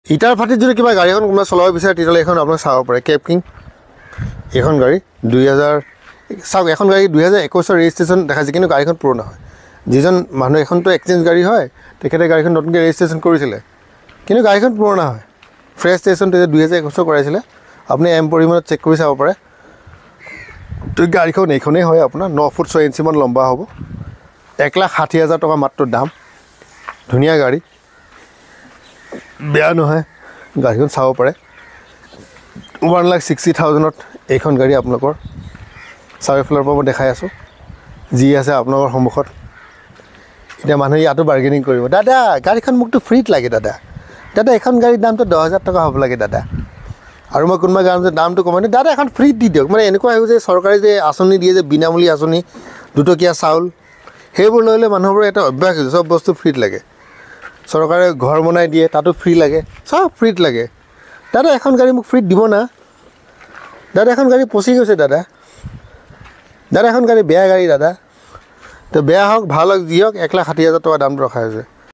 ইটাৰ ফাটিত যদি কিবা গাড়ী এখন কোনোবা চলাব বিচাৰে তেতিয়াহ'লে এখন আপোনাক চাব পাৰে কেপ কিং এইখন গাড়ী 2000 চাওক এখন গাড়ী 2021 ৰেজিষ্ট্ৰেশ্যন দেখাইছে কিন্তু গাড়ীখন পুৰণা হয় যিজন মানুহ এখনতো এক্সচেঞ্জ গাড়ী হয় তেখেতে গাড়ীখন নতুনকৈ ৰেজিষ্ট্ৰেশ্যন কৰিছিলে কিন্তু গাড়ীখন পুৰণা হয় ফ্ৰেছ ষ্টেচন 2021 কৰাইছিলে আপুনি এম পৰিমাণত চেক কৰি চাব পাৰে তো গাড়ীখন এইখনেই হয় আপোনাৰ 9 ফুট 6 ইঞ্চিমান লম্বা হ'ব 1,60,000 টকা মাত্ৰ দাম ধুনীয়া গাড়ী বেয়া নহয় গাড়ীখন চাব পাৰে 1,60,000ত এইখন গাড়ী আপোনালোকৰ চাৰিওফালৰ পৰা মই দেখাই আছোঁ যি আছে আপোনালোকৰ সন্মুখত এতিয়া মানুহে ইয়াতো বাৰ্গেনিং কৰিব দাদা গাড়ীখন মোকতো ফ্ৰীত লাগে দাদা এখন গাড়ীৰ দামটো 10,000 টকা হ'ব লাগে দাদা আৰু মই কোনোবা গাড়ীৰ দামটো কমাই দাদা এখন ফ্ৰীত দি দিয়ক মানে এনেকুৱা হৈ যে চৰকাৰে যে আঁচনি দিয়ে যে বিনামূলীয়া আঁচনি দুটকীয়া চাউল সেইবোৰ লৈ লৈ মানুহবোৰৰ এটা অভ্যাস হৈছে চব বস্তু ফ্ৰীত লাগে চৰকাৰে ঘৰ বনাই দিয়ে তাতো ফ্ৰী লাগে চব ফ্ৰীত লাগে দাদা এখন গাড়ী মোক ফ্ৰীত দিব না দাদা এখন গাড়ী পচি গৈছে দাদা এখন গাড়ী বেয়া গাড়ী দাদা তো বেয়া হওক ভাল হওক যি হওক 1,60,000 টকা দামটো ৰখা হৈছে